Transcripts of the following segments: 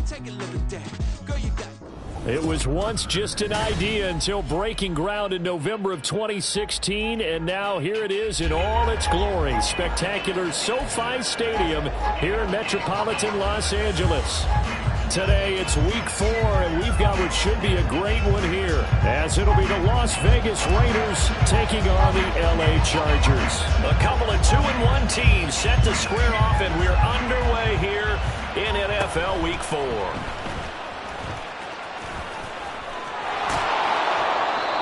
Take a look at that. Girl, you got It was once just an idea until breaking ground in November of 2016, and now here it is in all its glory. Spectacular SoFi Stadium here in metropolitan Los Angeles. Today it's week 4, and we've got what should be a great one here, as it'll be the Las Vegas Raiders taking on the LA Chargers. A couple of 2-1 teams set to square off, and we're underway here in NFL Week 4.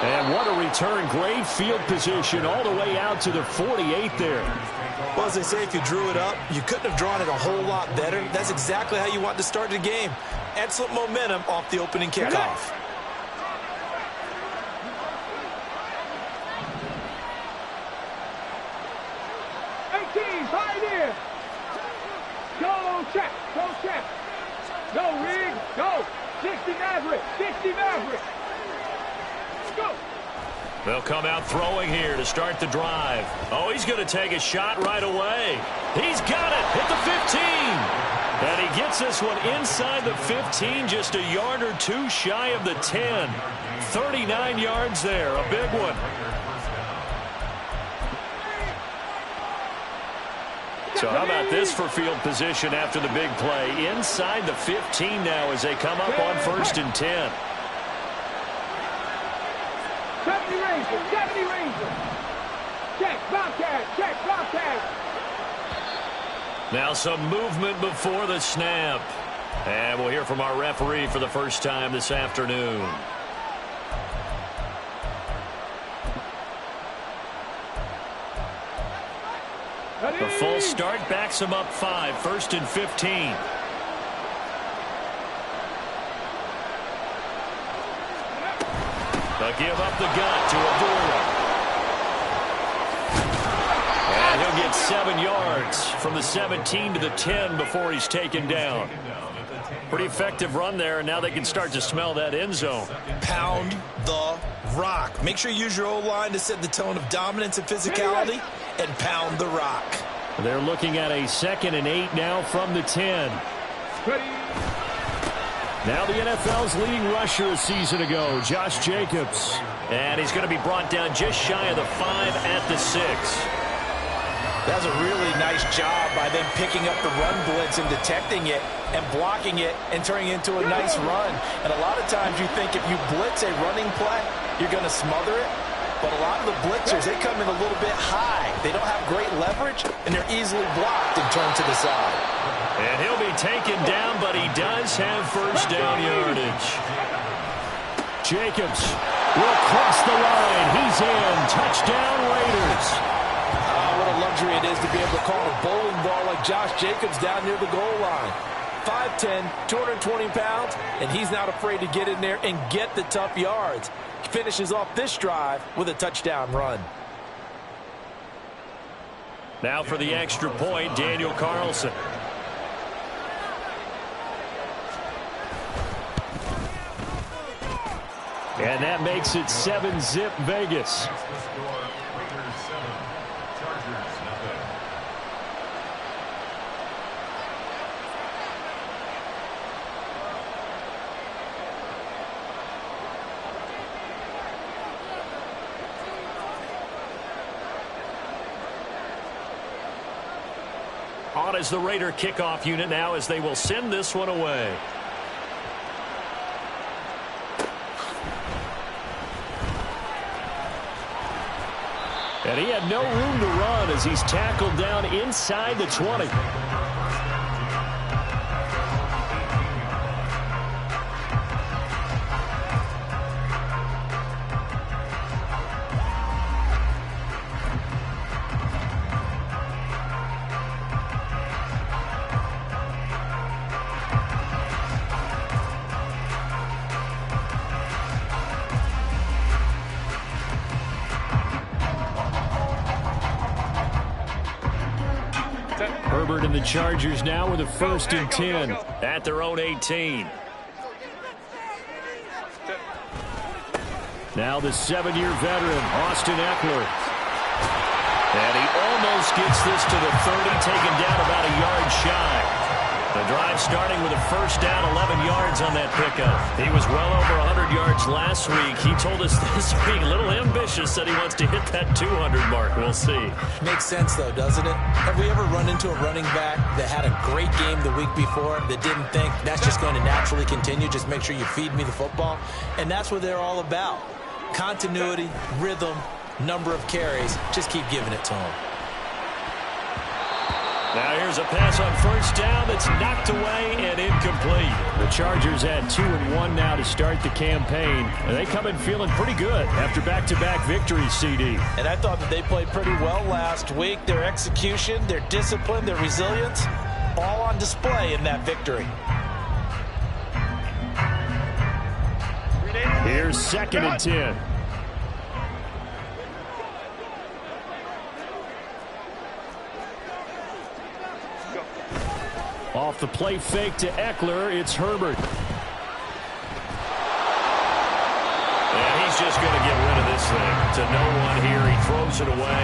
And what a return. Great field position all the way out to the 48 there. Well, as they say, if you drew it up, you couldn't have drawn it a whole lot better. That's exactly how you want to start the game. Excellent momentum off the opening kickoff. Right here. Go check. Go check. Go Rig. Go. 60 Maverick. 60 Maverick. Go. They'll come out throwing here to start the drive. Oh, he's going to take a shot right away. He's got it. Hit the 15. And he gets this one inside the 15, just a yard or two shy of the 10. 39 yards there. A big one. So how about this for field position after the big play? Inside the 15 now as they come up on 1st and 10. 70 Ranger, 70 Ranger. Check, Bobcat, check, Bobcat. Now some movement before the snap. And we'll hear from our referee for the first time this afternoon. The full start backs him up 5, 1st and 15. They'll give up the gut to Abdullah. And he'll get 7 yards from the 17 to the 10 before he's taken down. Pretty effective run there, and now they can start to smell that end zone. Pound the rock. Make sure you use your O-line to set the tone of dominance and physicality, and pound the rock. They're looking at a 2nd and 8 now from the 10. Now the NFL's leading rusher a season ago, Josh Jacobs. And he's going to be brought down just shy of the 5 at the 6. That's a really nice job by them picking up the run blitz and detecting it and blocking it and turning it into a nice run. And a lot of times you think if you blitz a running play, you're going to smother it. But a lot of the blitzers, they come in a little bit high. They don't have great leverage, and they're easily blocked and turned to the side. And he'll be taken down, but he does have first down yardage. Jacobs will cross the line. He's in. Touchdown, Raiders. What a luxury it is to be able to call a bowling ball like Josh Jacobs down near the goal line. 5'10", 220 pounds, and he's not afraid to get in there and get the tough yards. He finishes off this drive with a touchdown run. Now for the extra point, Daniel Carlson. And that makes it 7-zip Vegas. On as the Raider kickoff unit now as they will send this one away. And he had no room to run as he's tackled down inside the 20. Herbert and the Chargers now with a 1st and 10 at their own 18. Now the 7-year veteran, Austin Eckler. And he almost gets this to the 30, taken down about a yard shy. The drive starting with a first down, 11 yards on that pickup. He was well over 100 yards last week. He told us this week, a little ambitious, that he wants to hit that 200 mark. We'll see. Makes sense, though, doesn't it? Have we ever run into a running back that had a great game the week before that didn't think that's just going to naturally continue? Just make sure you feed me the football. And that's what they're all about. Continuity, rhythm, number of carries. Just keep giving it to them. Now here's a pass on first down that's knocked away and incomplete. The Chargers at 2-1 now to start the campaign. And they come in feeling pretty good after back-to-back victories, CD. And I thought that they played pretty well last week. Their execution, their discipline, their resilience, all on display in that victory. Here's 2nd and 10. Off the play fake to Eckler, it's Herbert. And he's just going to get rid of this thing to no one here. He throws it away,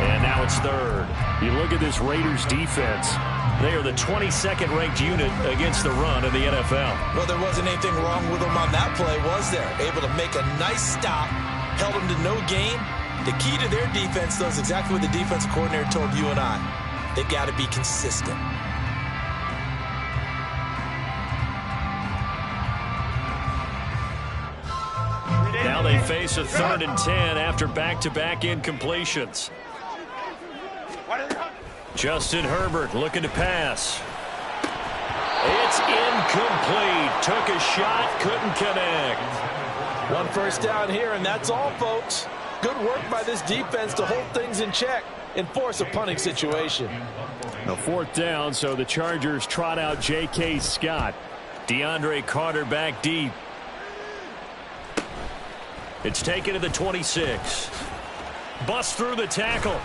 and now it's 3rd. You look at this Raiders defense. They are the 22nd ranked unit against the run in the NFL. Well, there wasn't anything wrong with them on that play, was there? Able to make a nice stop, held them to no gain. The key to their defense, though, is exactly what the defensive coordinator told you and I. They got to be consistent. Now they face a 3rd and 10 after back-to-back incompletions. Justin Herbert looking to pass. It's incomplete. Took a shot, couldn't connect. One first down here, and that's all, folks. Good work by this defense to hold things in check and force a punting situation. A 4th down, so the Chargers trot out J.K. Scott. DeAndre Carter back deep. It's taken to the 26. Bust through the tackle.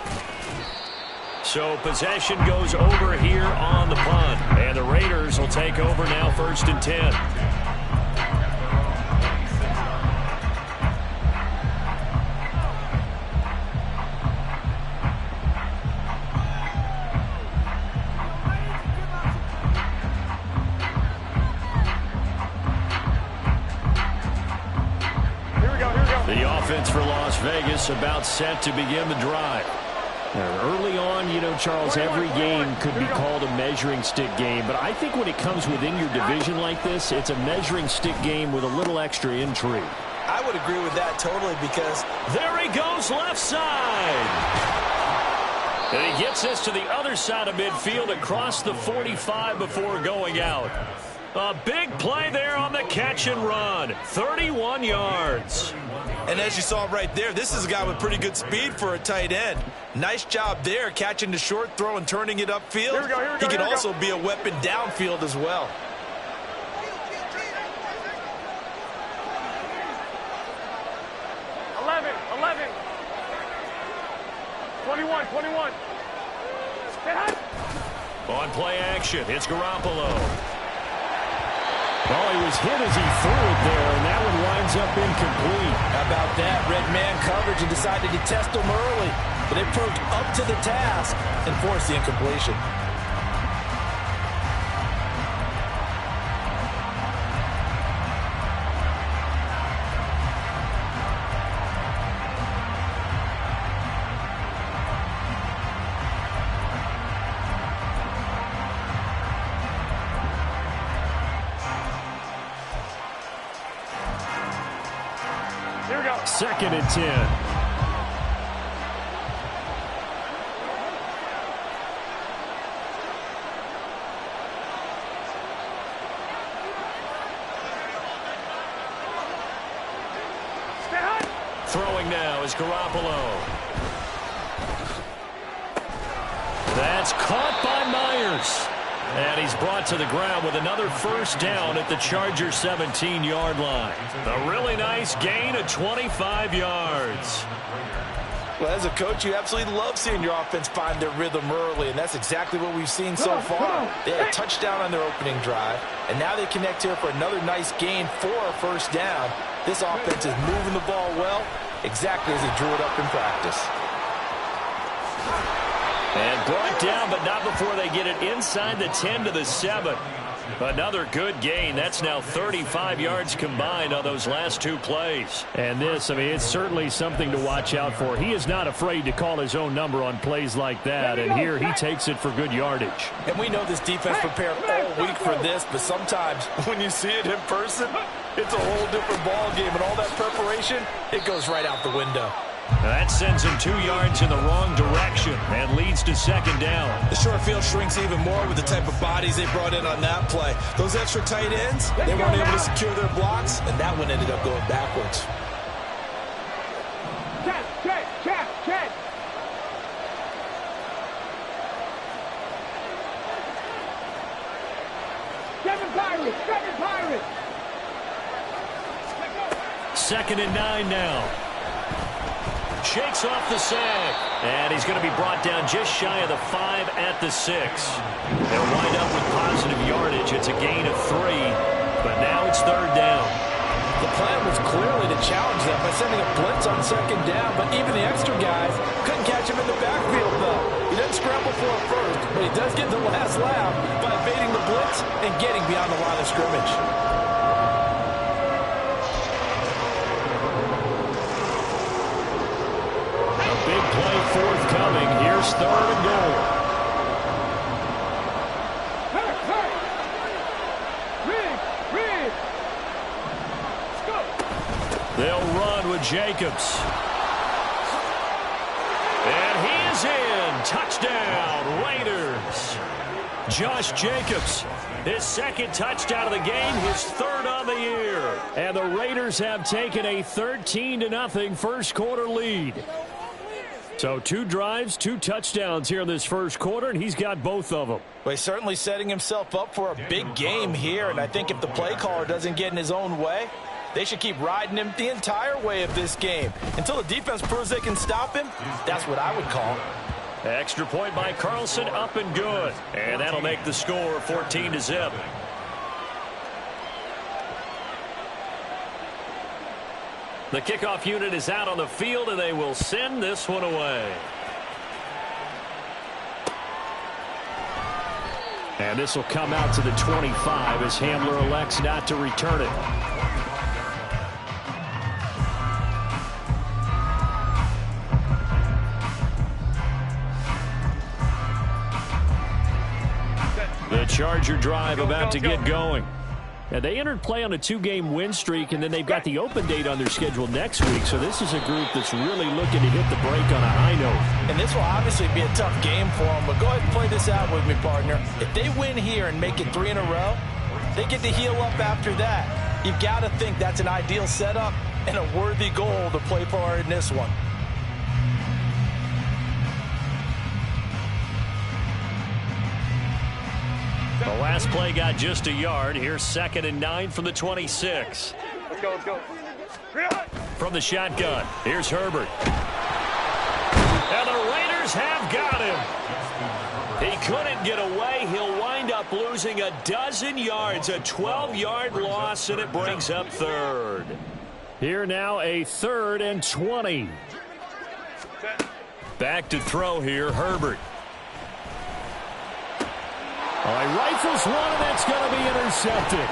So possession goes over here on the punt. And the Raiders will take over now 1st and 10. The offense for Las Vegas about set to begin the drive. Early on, you know, Charles, every game could be called a measuring stick game. But I think when it comes within your division like this, it's a measuring stick game with a little extra intrigue. I would agree with that totally because there he goes left side. And he gets this to the other side of midfield across the 45 before going out. A big play there on the catch and run. 31 yards. And as you saw right there, this is a guy with pretty good speed for a tight end. Nice job there, catching the short throw and turning it upfield. He can also be a weapon downfield as well. Eleven. 21. On play action, it's Garoppolo. Well, he was hit as he threw it there, and that one winds up incomplete. How about that? Red man coverage and decided to test him early. But it proved up to the task and forced the incompletion. Here we go. 2nd and 10. Throwing now is Garoppolo. That's caught by Myers. And he's brought to the ground with another first down at the Chargers' 17-yard line. A really nice gain of 25 yards. Well, as a coach, you absolutely love seeing your offense find their rhythm early, and that's exactly what we've seen so far. They had a touchdown on their opening drive, and now they connect here for another nice gain for a first down. This offense is moving the ball well, exactly as they drew it up in practice. And brought down, but not before they get it inside the 10 to the 7. Another good gain. That's now 35 yards combined on those last two plays. And this, I mean, it's certainly something to watch out for. He is not afraid to call his own number on plays like that, and here he takes it for good yardage. And we know this defense prepared all week for this, but sometimes when you see it in person, it's a whole different ball game, and all that preparation, it goes right out the window. That sends him 2 yards in the wrong direction and leads to second down. The short field shrinks even more with the type of bodies they brought in on that play. Those extra tight ends, they weren't able to secure their blocks, and that one ended up going backwards. Check. Seven Pirates. 2nd and 9 now. Shakes off the sack. And he's going to be brought down just shy of the 5 at the 6. They'll wind up with positive yardage. It's a gain of 3. But now it's 3rd down. The plan was clearly to challenge them by sending a blitz on 2nd down, but even the extra guys couldn't catch him in the backfield, though. He doesn't scramble for it first, but he does get the last laugh by evading the blitz and getting beyond the line of scrimmage. Big play forthcoming. Here's 3rd and goal. Rig. Let's go. They'll run with Jacobs. And he is in. Touchdown, Raiders. Josh Jacobs, his 2nd touchdown of the game, his 3rd on the year. And the Raiders have taken a 13-0 first quarter lead. So 2 drives, 2 touchdowns here in this first quarter, and he's got both of them. Well, he's certainly setting himself up for a big game here, and I think if the play caller doesn't get in his own way, they should keep riding him the entire way of this game. Until the defense proves they can stop him, that's what I would call. Extra point by Carlson, up and good. And that'll make the score 14-0. The kickoff unit is out on the field, and they will send this one away. And this will come out to the 25 as Hamler elects not to return it. The Charger drive about to get going. And they entered play on a 2-game win streak, and then they've got the open date on their schedule next week. So this is a group that's really looking to hit the break on a high note. And this will obviously be a tough game for them, but go ahead and play this out with me, partner. If they win here and make it 3 in a row, they get to heal up after that. You've got to think that's an ideal setup and a worthy goal to play for in this one. The last play got just a yard. Here's 2nd and 9 from the 26. Let's go. From the shotgun, here's Herbert. And the Raiders have got him. He couldn't get away. He'll wind up losing a dozen yards, a 12-yard loss, and it brings up 3rd. Here now a 3rd and 20. Back to throw here, Herbert. All right, rifles one, and that's going to be intercepted.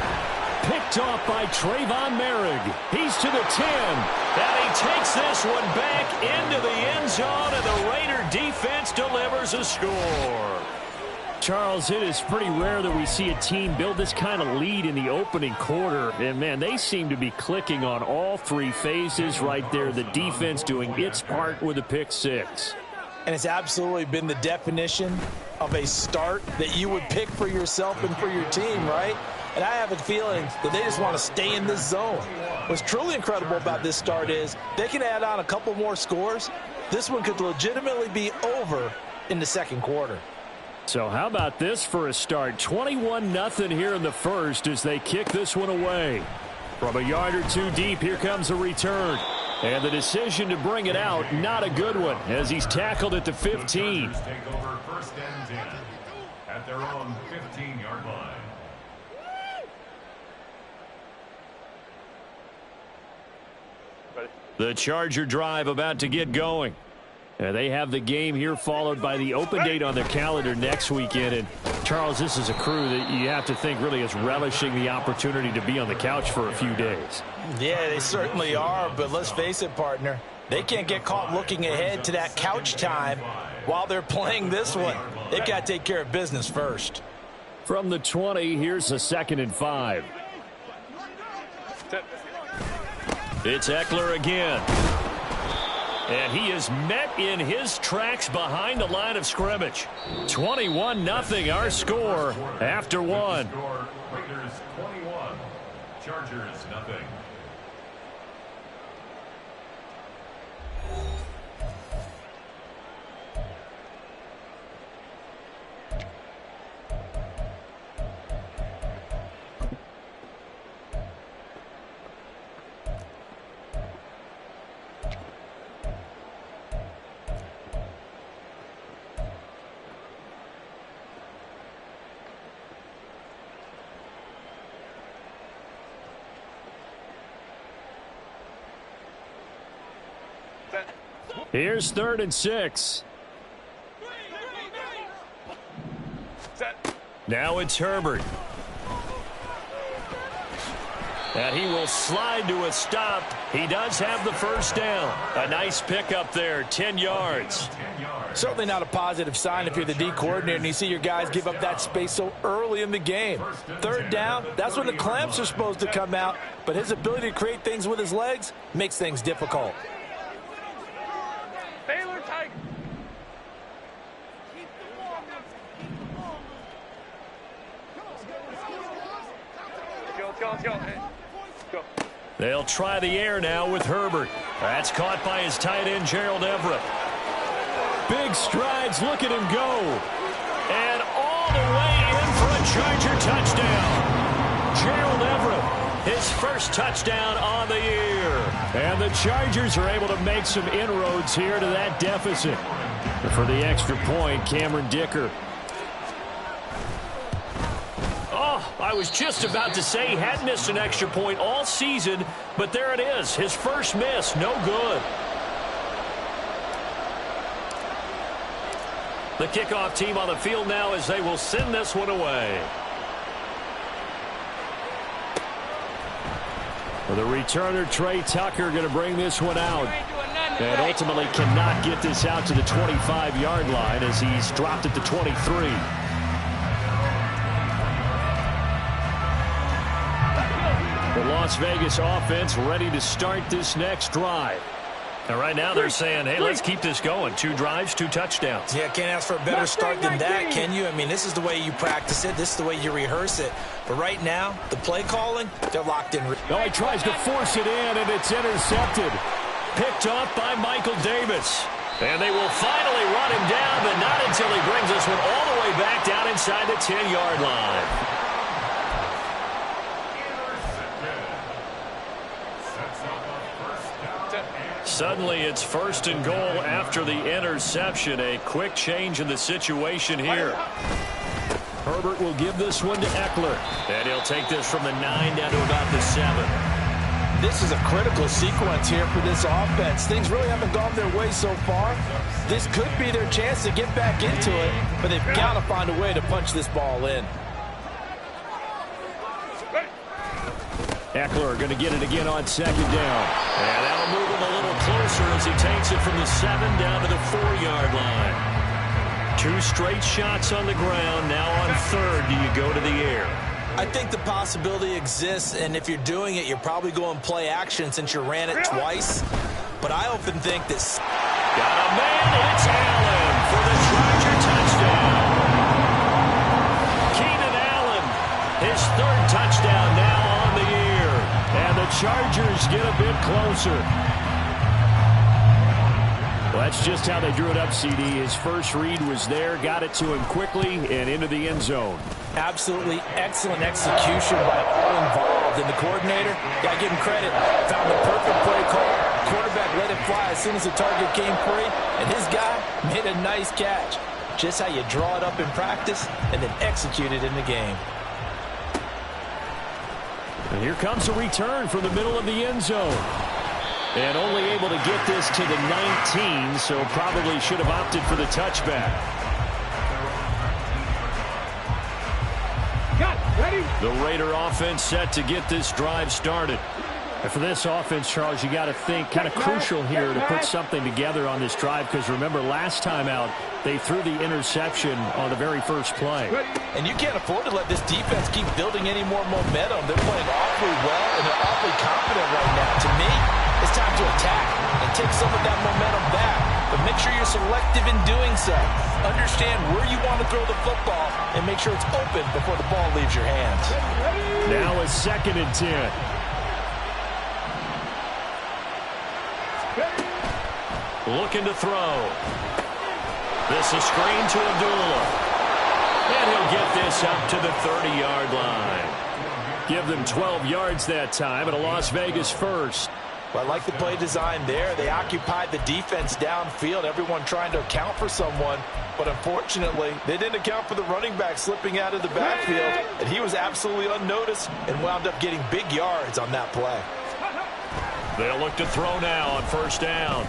Picked off by Trayvon Merrick. He's to the 10. And he takes this one back into the end zone, and the Raider defense delivers a score. Charles, it is pretty rare that we see a team build this kind of lead in the opening quarter. And, man, they seem to be clicking on all 3 phases right there. The defense doing its part with a pick 6. And it's absolutely been the definition of a start that you would pick for yourself and for your team, right? And I have a feeling that they just want to stay in this zone. What's truly incredible about this start is they can add on a couple more scores. This one could legitimately be over in the second quarter. So how about this for a start? 21-0 here in the first as they kick this one away. From a yard or 2 deep, here comes a return. And the decision to bring it out, not a good one, as he's tackled at the 15. Take over 1st and 10 at their own 15-yard line. The Charger drive about to get going. They have the game here followed by the open date on their calendar next weekend. And, Charles, this is a crew that you have to think really is relishing the opportunity to be on the couch for a few days. Yeah, they certainly are, but let's face it, partner. They can't get caught looking ahead to that couch time while they're playing this one. They've got to take care of business first. From the 20, here's a 2nd and 5. It's Eckler again. And he is met in his tracks behind the line of scrimmage. 21-0 our score after one. Raiders 21, Chargers 0. Here's 3rd and 6. Now it's Herbert. And he will slide to a stop. He does have the first down. A nice pickup there, 10 yards. Certainly not a positive sign if you're the D coordinator and you see your guys give up that space so early in the game. 3rd down, that's when the clamps are supposed to come out, but his ability to create things with his legs makes things difficult. They'll try the air now with Herbert. That's caught by his tight end, Gerald Everett. Big strides. Look at him go. And all the way in for a Charger touchdown. Gerald Everett, his first touchdown on the year. And the Chargers are able to make some inroads here to that deficit. And for the extra point, Cameron Dicker. I was just about to say he hadn't missed an extra point all season, but there it is. His first miss, no good. The kickoff team on the field now as they will send this one away. Well, the returner, Trey Tucker, going to bring this one out. And ultimately cannot get this out to the 25-yard line as he's dropped at the 23. The Las Vegas offense ready to start this next drive. And right now they're saying, hey, let's keep this going. 2 drives, 2 touchdowns. Yeah, can't ask for a better start than that, can you? I mean, this is the way you practice it. This is the way you rehearse it. But right now, the play calling, they're locked in. No, he tries to force it in, and it's intercepted. Picked off by Michael Davis. And they will finally run him down, but not until he brings this one all the way back down inside the 10-yard line. Suddenly it's 1st and goal after the interception. A quick change in the situation here. Herbert will give this one to Eckler. And he'll take this from the 9 down to about the 7. This is a critical sequence here for this offense. Things really haven't gone their way so far. This could be their chance to get back into it, but they've got to find a way to punch this ball in. Eckler going to get it again on 2nd down. And that'll move him a little closer as he takes it from the 7 down to the 4-yard line. 2 straight shots on the ground. Now on 3rd, do you go to the air? I think the possibility exists, and if you're doing it, you're probably going play action since you ran it twice. But I often think this. Got a man, it's Allen for the Charger touchdown. Keenan Allen, his 3rd touchdown now on the year. And the Chargers get a bit closer. Well, that's just how they drew it up, CD. His first read was there, got it to him quickly, and into the end zone. Absolutely excellent execution by all involved. And the coordinator, got to give him credit, found the perfect play call. Quarterback let it fly as soon as the target came free, and his guy made a nice catch. Just how you draw it up in practice and then execute it in the game. And here comes a return from the middle of the end zone. And only able to get this to the 19, so probably should have opted for the touchback. The Raider offense set to get this drive started. And for this offense, Charles, you got to think kind of crucial here to put something together on this drive, because remember last time out they threw the interception on the very first play. And you can't afford to let this defense keep building any more momentum. They're playing awfully well and they're awfully confident right now. To me, it's time to attack and take some of that momentum back. But make sure you're selective in doing so. Understand where you want to throw the football and make sure it's open before the ball leaves your hands. Now a 2nd and 10. Looking to throw. This is screen to Abdullah. And he'll get this up to the 30-yard line. Give them 12 yards that time, and a Las Vegas first. Well, I like the play design there. They occupied the defense downfield, everyone trying to account for someone. But unfortunately, they didn't account for the running back slipping out of the backfield. And he was absolutely unnoticed and wound up getting big yards on that play. They'll look to throw now on 1st down.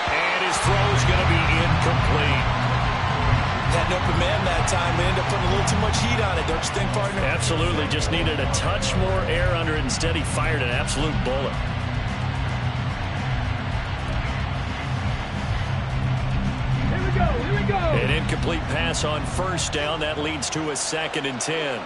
And his throw's going to be incomplete. Had an open man that time. They ended up putting a little too much heat on it, don't you think, partner? Absolutely. Just needed a touch more air under it. Instead, he fired an absolute bullet. Here we go. An incomplete pass on 1st down. That leads to a 2nd and 10.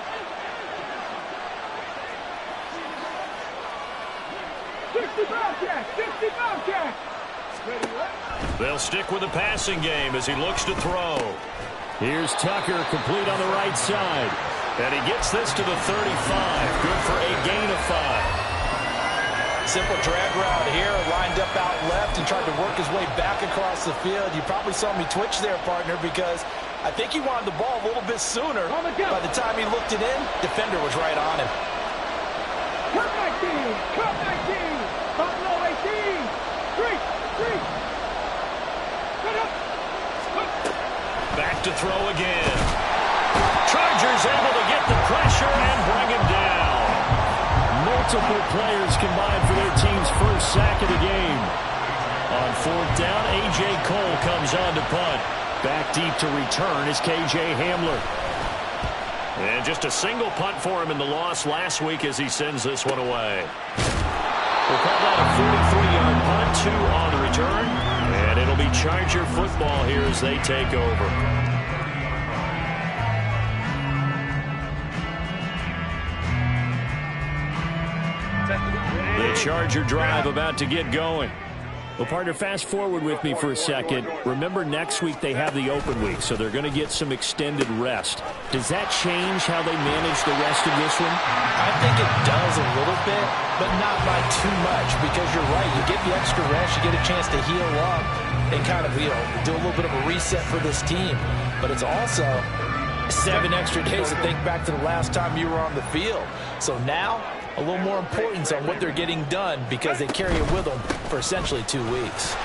They'll stick with the passing game as he looks to throw. Here's Tucker, complete on the right side. And he gets this to the 35. Good for a gain of 5. Simple drag route here, lined up out left and tried to work his way back across the field. You probably saw me twitch there, partner, because I think he wanted the ball a little bit sooner. By the time he looked it in, defender was right on him. Cut 19! Cut 19! Buffalo 18! 3! Back to throw again. Chargers able to get the pressure and bring him down. Multiple players combined for their team's first sack of the game. On 4th down, A.J. Cole comes on to punt. Back deep to return is K.J. Hamler. And just a single punt for him in the loss last week as he sends this one away. We'll call that a 43-yard punt, 2 on the return. And it'll be Charger football here as they take over. The Charger drive about to get going. Well, partner, fast forward with me for a second. Remember, next week they have the open week, so they're going to get some extended rest. Does that change how they manage the rest of this one? I think it does a little bit, but not by too much, because you're right. You get the extra rest, you get a chance to heal up and kind of, do a little bit of a reset for this team. But it's also 7 extra days to think back to the last time you were on the field. So now, a little more importance on what they're getting done because they carry it with them for essentially 2 weeks.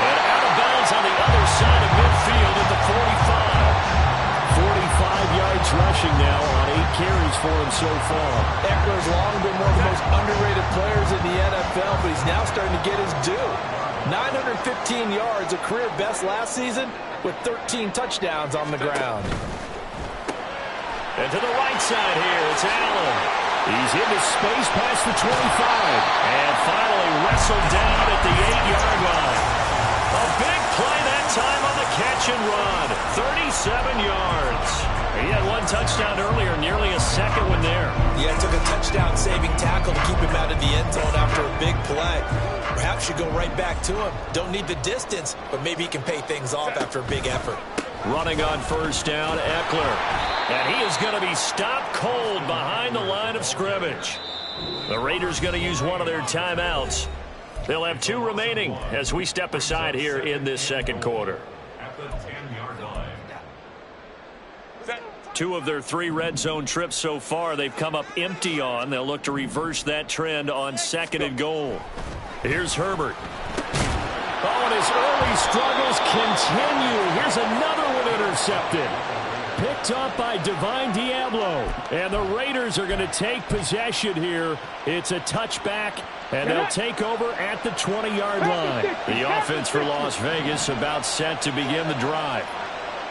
And out of bounds on the other side of midfield at the 45. 45 yards rushing now on 8 carries for him so far. Eckler's long been one of the most underrated players in the NFL, but he's now starting to get his due. 915 yards, a career best last season, with 13 touchdowns on the ground. And to the right side here, it's Allen. He's into space past the 25. And finally wrestled down at the 8-yard line. A big play that time on the catch and run. 37 yards. He had 1 touchdown earlier, nearly a second one there. Yeah, it took a touchdown-saving tackle to keep him out of the end zone after a big play. Perhaps you go right back to him. Don't need the distance, but maybe he can pay things off after a big effort. Running on 1st down, Eckler. And he is going to be stopped cold behind the line of scrimmage. The Raiders going to use one of their timeouts. They'll have 2 remaining as we step aside here in this second quarter. At the 10-yard line. 2 of their 3 red zone trips so far they've come up empty on. They'll look to reverse that trend on 2nd and goal. Here's Herbert. Oh, and his early struggles continue. Here's another one intercepted. Picked up by Divine Diablo. And the Raiders are going to take possession here. It's a touchback, and they'll take over at the 20-yard line. The offense for Las Vegas about set to begin the drive.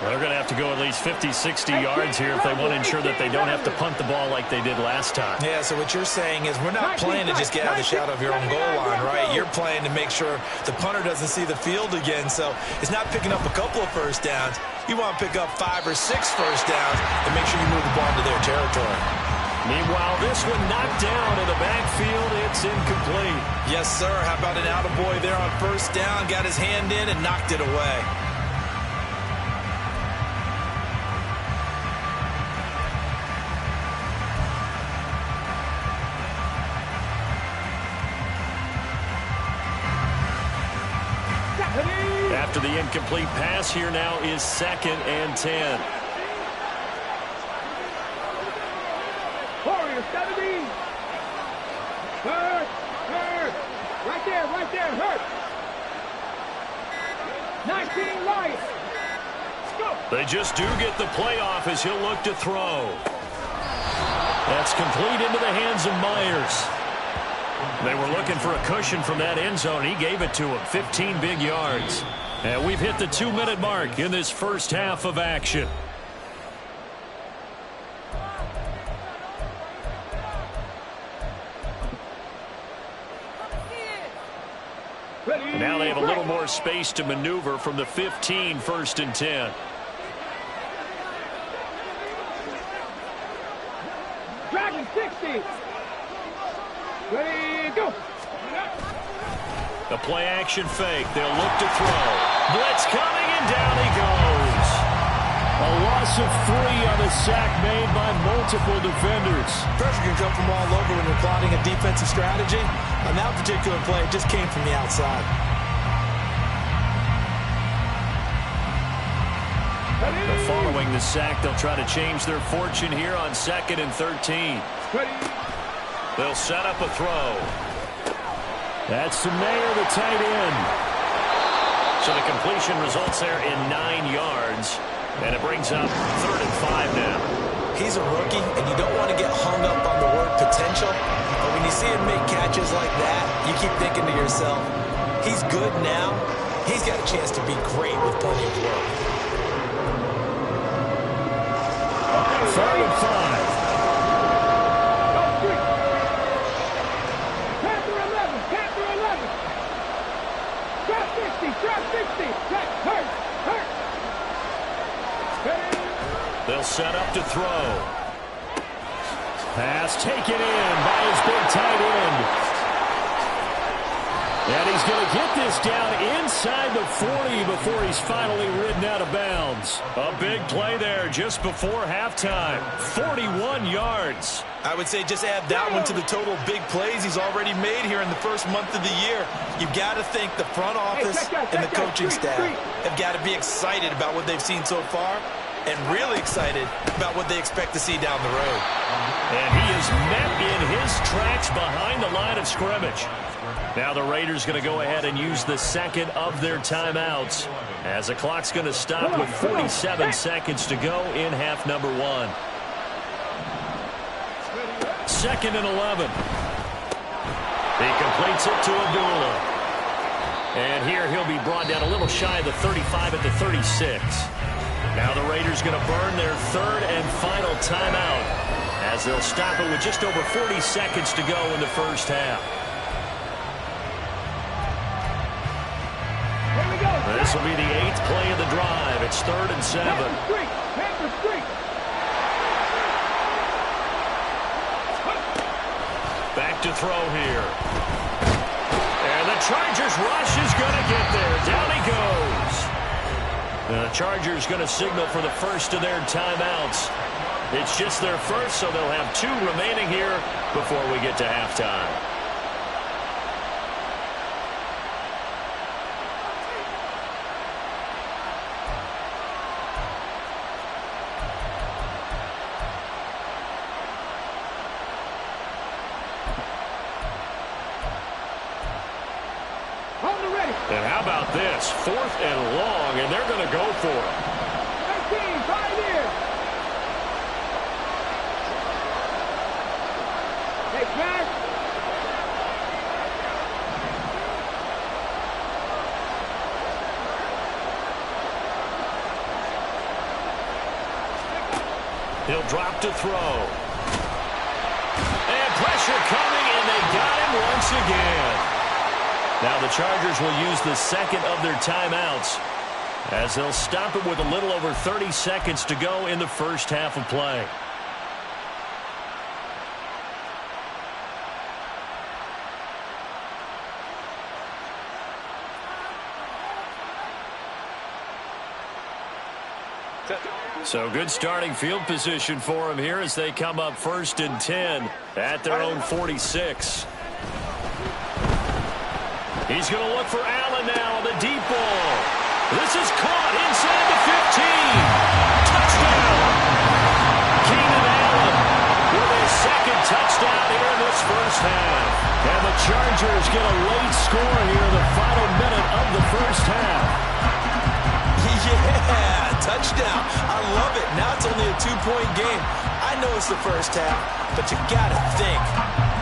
Well, they're going to have to go at least 50, 60 yards here if they want to ensure that they don't have to punt the ball like they did last time. Yeah, so what you're saying is we're not playing to just get out of the shadow of your own goal line, right? You're playing to make sure the punter doesn't see the field again. So it's not picking up a couple of first downs. You want to pick up 5 or 6 first downs and make sure you move the ball into their territory. Meanwhile, this one knocked down in the backfield. It's incomplete. Yes, sir. How about an attaboy there on first down? Got his hand in and knocked it away. After the incomplete pass, here now is 2nd and 10. Warrior 70. Hurt. Right there, hurt. 19 Lions. Go. They just do get the playoff as he'll look to throw. That's complete into the hands of Myers. They were looking for a cushion from that end zone. He gave it to him, 15 big yards. And we've hit the 2-minute mark in this first half of action. Now they have a little more space to maneuver from the 15, 1st and 10. Dragon 60. Ready, go. The play action fake. They'll look to throw. Blitz coming, and down he goes. A loss of 3 on a sack made by multiple defenders. Pressure can come from all over when you're plotting a defensive strategy. On that particular play, it just came from the outside. Following the sack, they'll try to change their fortune here on 2nd and 13. They'll set up a throw. That's to Mayer, the tight end. So the completion results there in 9 yards. And it brings up 3rd and 5 now. He's a rookie, and you don't want to get hung up on the word potential. But when you see him make catches like that, you keep thinking to yourself, he's good now. He's got a chance to be great with plenty of work. 3rd and 5. They'll set up to throw. Pass taken in by his big tight end. And he's going to get this down inside the 40 before he's finally ridden out of bounds. A big play there just before halftime. 41 yards. I would say just add that one to the total big plays he's already made here in the first month of the year. You've got to think the front office and the coaching staff have got to be excited about what they've seen so far and really excited about what they expect to see down the road. And he is met in his tracks behind the line of scrimmage. Now the Raiders going to go ahead and use the 2nd of their timeouts as the clock's going to stop with 47 seconds to go in half number 1. 2nd and 11. He completes it to Abdullah. And here he'll be brought down a little shy of the 35 at the 36. Now the Raiders going to burn their 3rd and final timeout as they'll stop it with just over 40 seconds to go in the first half. This will be the 8th play of the drive. It's 3rd and 7. Back to throw here. And the Chargers rush is going to get there. Down he goes. The Chargers going to signal for the first of their timeouts. It's just their first, so they'll have 2 remaining here before we get to halftime. And how about this? 4th and long, and they're going to go for it. 19, right here. Check back. He'll drop to throw. And pressure coming, and they got him once again. Now the Chargers will use the second of their timeouts as they'll stop it with a little over 30 seconds to go in the first half of play. So good starting field position for him here as they come up 1st and 10 at their own 46. He's going to look for Allen now on the deep ball. This is caught inside the 15. Touchdown. Keenan Allen with his second touchdown here in this first half. And the Chargers get a late score here in the final minute of the first half. Yeah, touchdown. I love it. Now it's only a 2-point game. I know it's the first half, but you got to think.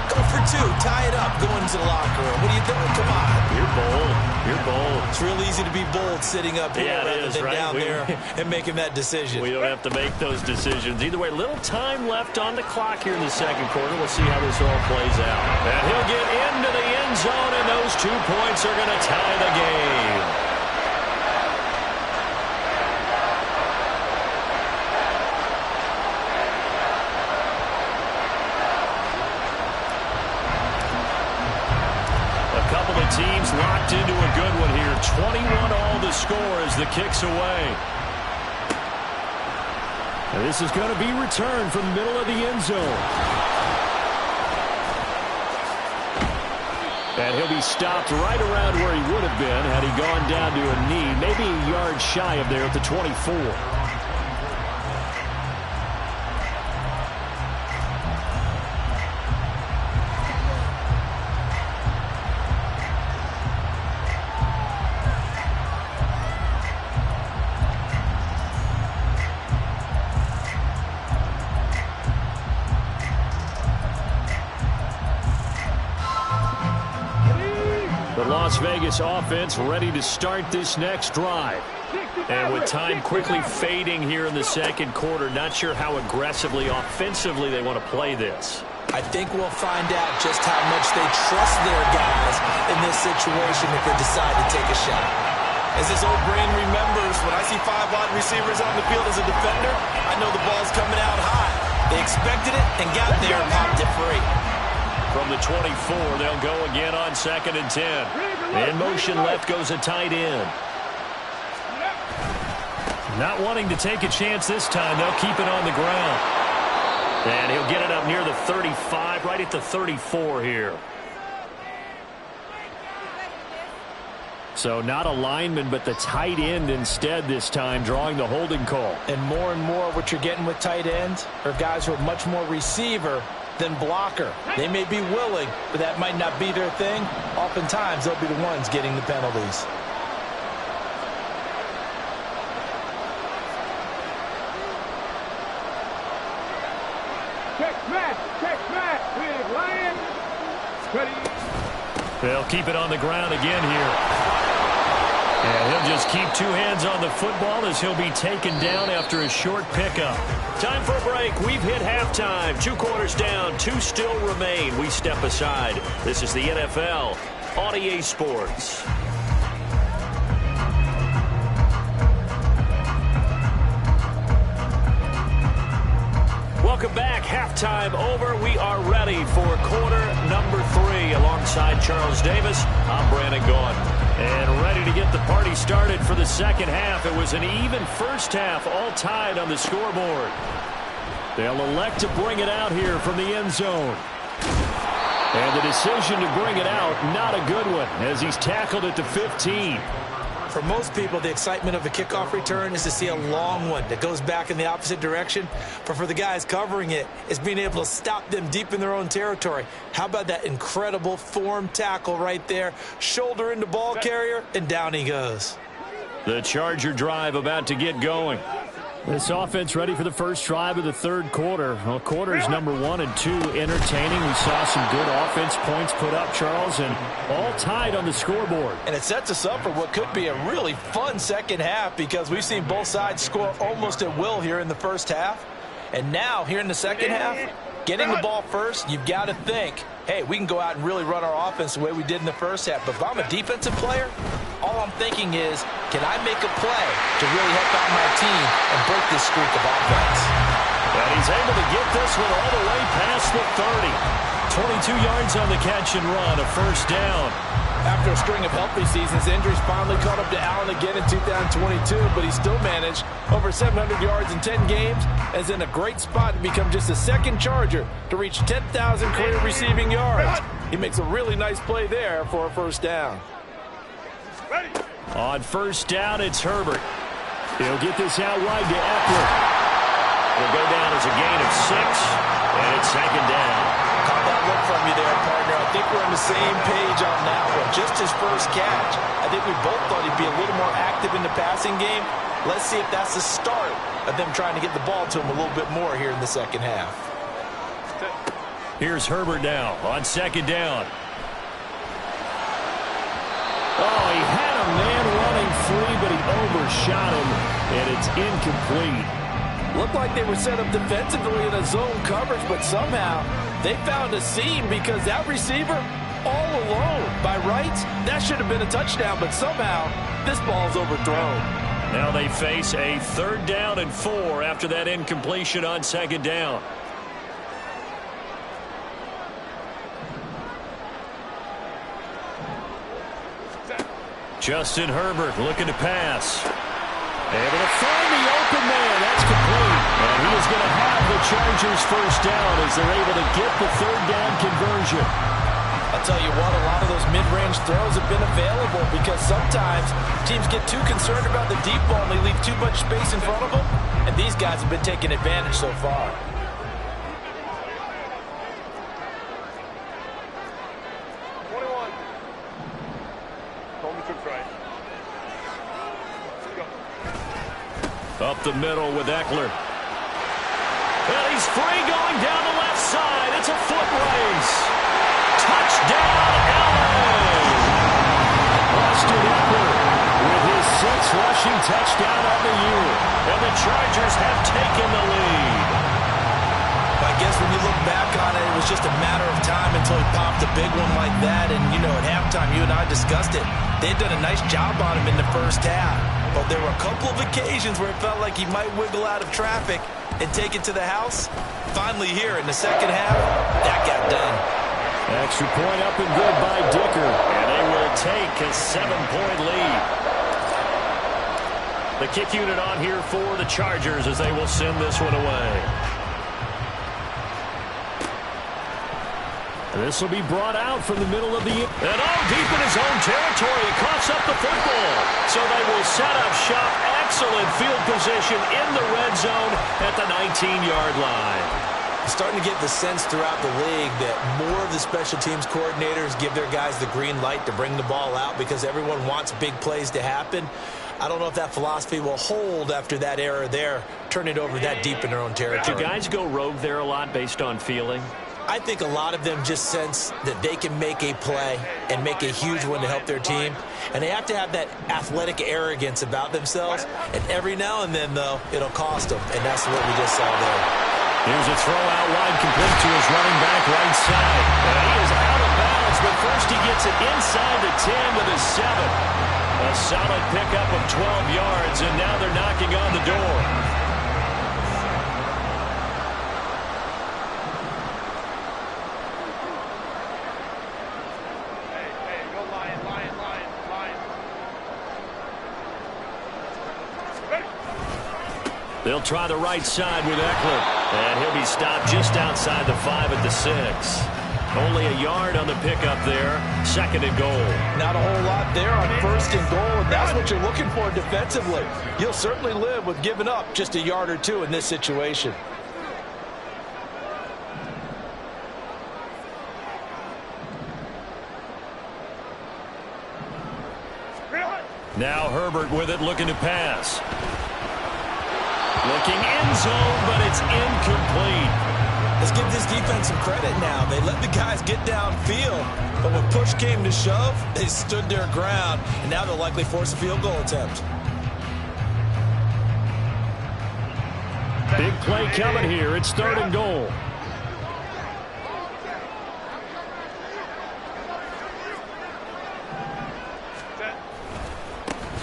Go for 2. Tie it up. Go into the locker room. What are you doing? Come on. You're bold. You're bold. It's real easy to be bold sitting up here rather than right? down there and making that decision. We don't have to make those decisions. Either way, little time left on the clock here in the second quarter. We'll see how this all plays out. And he'll get into the end zone, and those 2 points are going to tie the game. Teams locked into a good one here. 21-all the score as the kick's away. And this is going to be returned from the middle of the end zone. And he'll be stopped right around where he would have been had he gone down to a knee, maybe a yard shy of there at the 24. Las Vegas offense ready to start this next drive. And with time quickly fading here in the second quarter, not sure how aggressively, offensively they want to play this. I think we'll find out just how much they trust their guys in this situation if they decide to take a shot. As his old brain remembers, when I see 5 wide receivers on the field as a defender, I know the ball's coming out high. They expected it and got there and popped it free. From the 24, they'll go again on 2nd and 10. In motion left goes a tight end. Not wanting to take a chance this time, they'll keep it on the ground. And he'll get it up near the 35, right at the 34 here. So not a lineman, but the tight end instead this time, drawing the holding call. And more what you're getting with tight ends are guys who are much more receiver than blocker. They may be willing, but that might not be their thing. Oftentimes, they'll be the ones getting the penalties. Check back, big lion. Ready. They'll keep it on the ground again here. And he'll just keep 2 hands on the football as he'll be taken down after a short pickup. Time for a break. We've hit halftime. 2 quarters down, 2 still remain. We step aside. This is the NFL on EA Sports. Welcome back. Halftime over. We are ready for quarter number 3. Alongside Charles Davis, I'm Brandon Gaudin. And ready to get the party started for the second half. It was an even first half, all tied on the scoreboard. They'll elect to bring it out here from the end zone. And the decision to bring it out, not a good one, as he's tackled at the 15. For most people, the excitement of a kickoff return is to see a long one that goes back in the opposite direction. But for the guys covering it, it's being able to stop them deep in their own territory. How about that incredible form tackle right there? Shoulder into ball carrier, and down he goes. The Charger drive about to get going. This offense ready for the first drive of the third quarter. Well, quarters number 1 and 2 entertaining. We saw some good offense points put up, Charles, and all tied on the scoreboard. And it sets us up for what could be a really fun second half because we've seen both sides score almost at will here in the first half. And now, here in the second half, getting the ball first, you've got to think, hey, we can go out and really run our offense the way we did in the first half. But if I'm a defensive player, all I'm thinking is, can I make a play to really help out my team and break this streak of offense? And he's able to get this one all the way past the 30. 22 yards on the catch and run, a first down. After a string of healthy seasons, injuries finally caught up to Allen again in 2022, but he still managed over 700 yards in 10 games and is in a great spot to become just the second Charger to reach 10,000 career receiving yards. He makes a really nice play there for a first down. On first down, it's Herbert. He'll get this out wide to Eckler. Will go down as a gain of 6, and it's second down. Caught that look from you there, partner. I think we're on the same page on that one. Just his first catch. I think we both thought he'd be a little more active in the passing game. Let's see if that's the start of them trying to get the ball to him a little bit more here in the second half. Here's Herbert now on second down. Oh, he had a man running free, but he overshot him, and it's incomplete. Looked like they were set up defensively in a zone coverage, but somehow they found a seam because that receiver all alone. By rights, that should have been a touchdown, but somehow this ball's overthrown. Now they face a 3rd down and 4 after that incompletion on second down. Justin Herbert looking to pass. Able to find the open man. That's complete. And he is going to have the Chargers first down as they're able to get the 3rd down conversion. I'll tell you what, a lot of those mid-range throws have been available because sometimes teams get too concerned about the deep ball and they leave too much space in front of them. And these guys have been taking advantage so far. Up the middle with Eckler. And he's free going down the left side. It's a foot race. Touchdown, LA! Austin Eckler with his 6th rushing touchdown on the year. And the Chargers have taken the lead. I guess when you look back on it, it was just a matter of time until he popped a big one like that. And, you know, at halftime, you and I discussed it. They'd done a nice job on him in the first half. But there were a couple of occasions where it felt like he might wiggle out of traffic and take it to the house. Finally here in the second half, that got done. Extra point up and good by Dicker. And they will take a 7-point lead. The kick unit on here for the Chargers as they will send this one away. This will be brought out from the middle of the... And all deep in his own territory. He coughs up the football. So they will set up shop. Excellent field position in the red zone at the 19-yard line. Starting to get the sense throughout the league that more of the special teams coordinators give their guys the green light to bring the ball out because everyone wants big plays to happen. I don't know if that philosophy will hold after that error there, turn it over that deep in their own territory. Do guys go rogue there a lot based on feeling? I think a lot of them just sense that they can make a play and make a huge one to help their team. And they have to have that athletic arrogance about themselves. And every now and then, though, it'll cost them. And that's what we just saw there. Here's a throw out wide complete to his running back right side. And he is out of bounds, but first he gets it inside the 10 to the 7. A solid pickup of 12 yards, and now they're knocking on the door. They'll try the right side with Eckler. And he'll be stopped just outside the 5 at the 6. Only a yard on the pickup there. 2nd and goal. Not a whole lot there on 1st and goal, and that's what you're looking for defensively. You'll certainly live with giving up just a yard or 2 in this situation. Now Herbert with it, looking to pass. Looking end zone, but it's incomplete. Let's give this defense some credit now. They let the guys get downfield, but when push came to shove, they stood their ground, and now they'll likely force a field goal attempt. Big play coming here. It's 3rd and goal.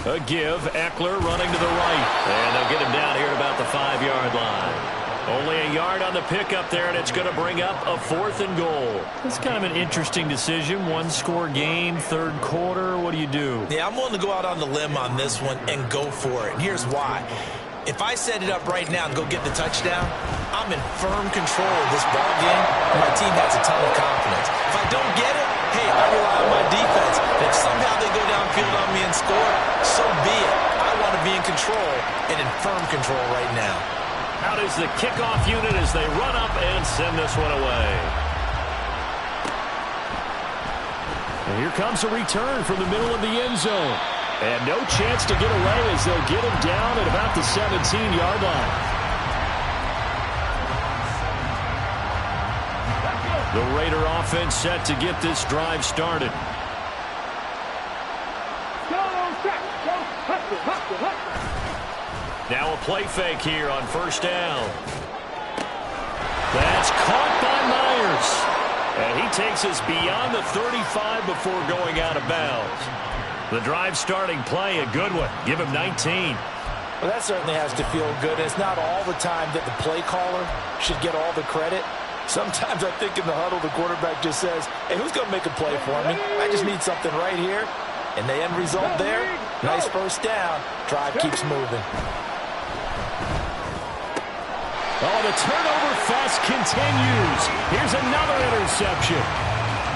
A give. Eckler running to the right. And they'll get him down here at about the 5-yard line. Only a yard on the pickup there, and it's going to bring up a 4th and goal. It's kind of an interesting decision. 1-score game, 3rd quarter. What do you do? Yeah, I'm willing to go out on the limb on this one and go for it. And here's why. If I set it up right now and go get the touchdown, I'm in firm control of this ball game, and my team has a ton of confidence. If I don't get it, hey, I rely on my defense. And if somehow they go downfield on me and score, so be it. I want to be in control and in firm control right now. Out is the kickoff unit as they run up and send this one away. And here comes a return from the middle of the end zone. And no chance to get away as they'll get him down at about the 17-yard line. The Raider offense set to get this drive started. Now a play fake here on 1st down. That's caught by Myers. And he takes us beyond the 35 before going out of bounds. The drive starting play, a good one. Give him 19. Well, that certainly has to feel good. It's not all the time that the play caller should get all the credit. Sometimes I think in the huddle, the quarterback just says, hey, who's going to make a play for me? I just need something right here. And the end result there, nice 1st down. Drive keeps moving. Oh, the turnover fest continues. Here's another interception.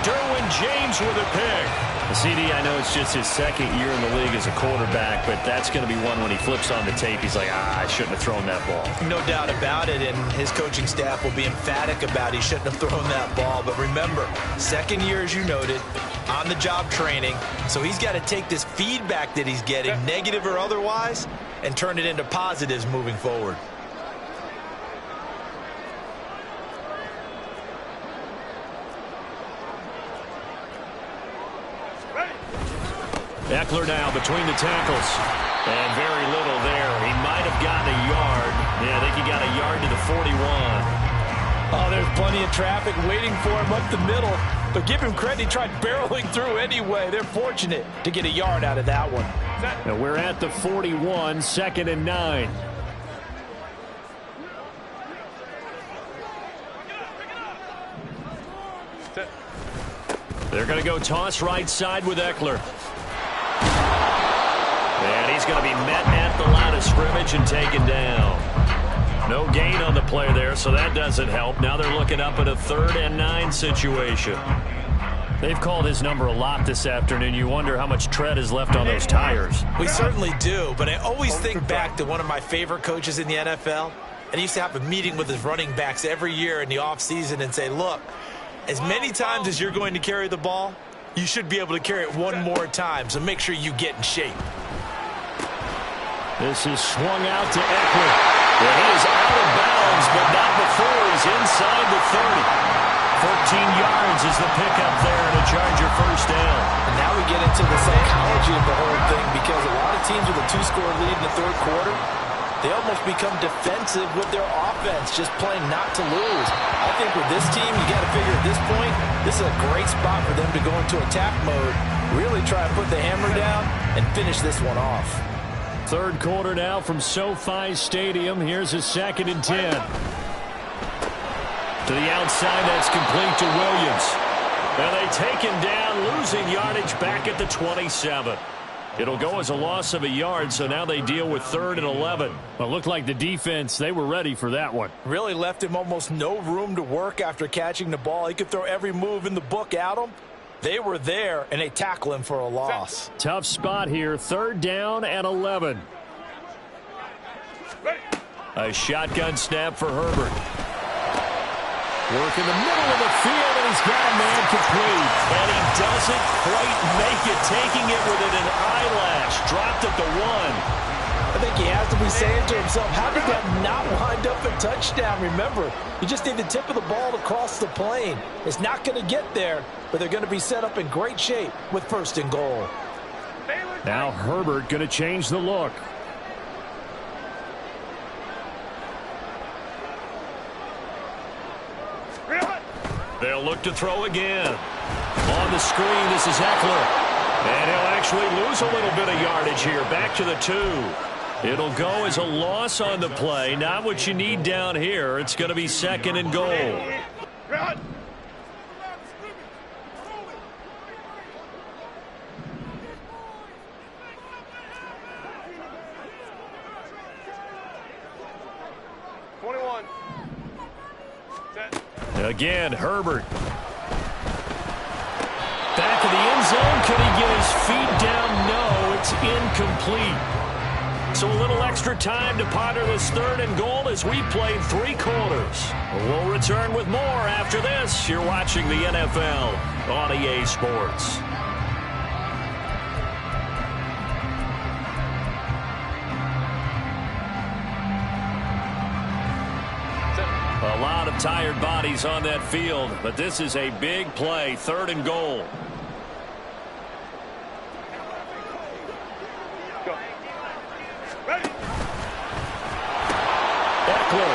Derwin James with a pick. CD, I know it's just his 2nd year in the league as a quarterback, but that's going to be one when he flips on the tape, he's like, I shouldn't have thrown that ball. No doubt about it, and his coaching staff will be emphatic about he shouldn't have thrown that ball. But remember, 2nd year, as you noted, on-the-job training, so he's got to take this feedback that he's getting, negative or otherwise, and turn it into positives moving forward. Eckler now between the tackles. And very little there. He might have gotten a yard. Yeah, I think he got a yard to the 41. Oh, there's plenty of traffic waiting for him up the middle. But give him credit, he tried barreling through anyway. They're fortunate to get a yard out of that one. Now we're at the 41, 2nd and 9. They're going to go toss right side with Eckler. And he's going to be met at the line of scrimmage and taken down. No gain on the play there, so that doesn't help. Now they're looking up at a 3rd and 9 situation. They've called his number a lot this afternoon. You wonder how much tread is left on those tires. We certainly do, but I always think back to one of my favorite coaches in the NFL. And he used to have a meeting with his running backs every year in the offseason and say, look, as many times as you're going to carry the ball, you should be able to carry it one more time, so make sure you get in shape. This is swung out to Eckler. Yeah, he is out of bounds, but not before he's inside the 30. 14 yards is the pickup there and a Charger 1st down. And now we get into the psychology of the whole thing, because a lot of teams with a 2-score lead in the 3rd quarter, they almost become defensive with their offense, just playing not to lose. I think with this team, you got to figure at this point, this is a great spot for them to go into attack mode, really try to put the hammer down and finish this one off. 3rd quarter now from SoFi Stadium. Here's a 2nd and 10. To the outside, that's complete to Williams. And they take him down, losing yardage back at the 27. It'll go as a loss of a yard, so now they deal with 3rd and 11. Well, it looked like the defense, they were ready for that one. Really left him almost no room to work after catching the ball. He could throw every move in the book at him. They were there, and they tackle him for a loss. Tough spot here, 3rd down and 11. A shotgun snap for Herbert. Work in the middle of the field, and he's got a man complete. And he doesn't quite make it, taking it within an eyelash. Dropped at the 1. I think he has to be saying to himself, how did that not wind up a touchdown? Remember, you just need the tip of the ball to cross the plane. It's not going to get there, but they're going to be set up in great shape with 1st and goal. Now Herbert going to change the look. They'll look to throw again. On the screen, this is Eckler. And he'll actually lose a little bit of yardage here. Back to the 2. It'll go as a loss on the play. Not what you need down here. It's going to be 2nd and goal. Again, Herbert. Back of the end zone. Could he get his feet down? No, it's incomplete. So a little extra time to ponder this 3rd and goal as we played 3 quarters. We'll return with more after this. You're watching the NFL on EA Sports. A lot of tired bodies on that field, but this is a big play, 3rd and goal. Eckler.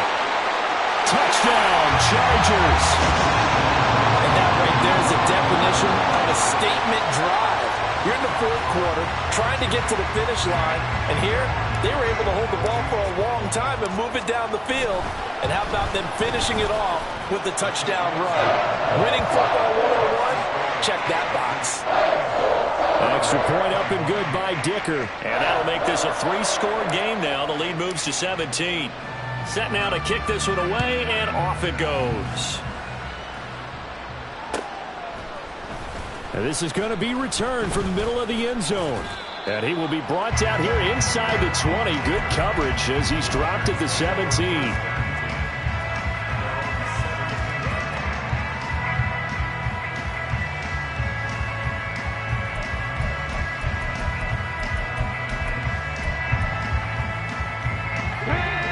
Touchdown, Chargers. And that right there is a definition of a statement drive. You're in the 4th quarter, trying to get to the finish line, and here they were able to hold the ball for a long time and move it down the field. And how about them finishing it off with the touchdown run? Winning football 101, check that box. Extra point up and good by Dicker. And that'll make this a 3-score game now. The lead moves to 17. Set now to kick this one away, and off it goes. And this is going to be returned from the middle of the end zone. And he will be brought down here inside the 20. Good coverage as he's dropped at the 17.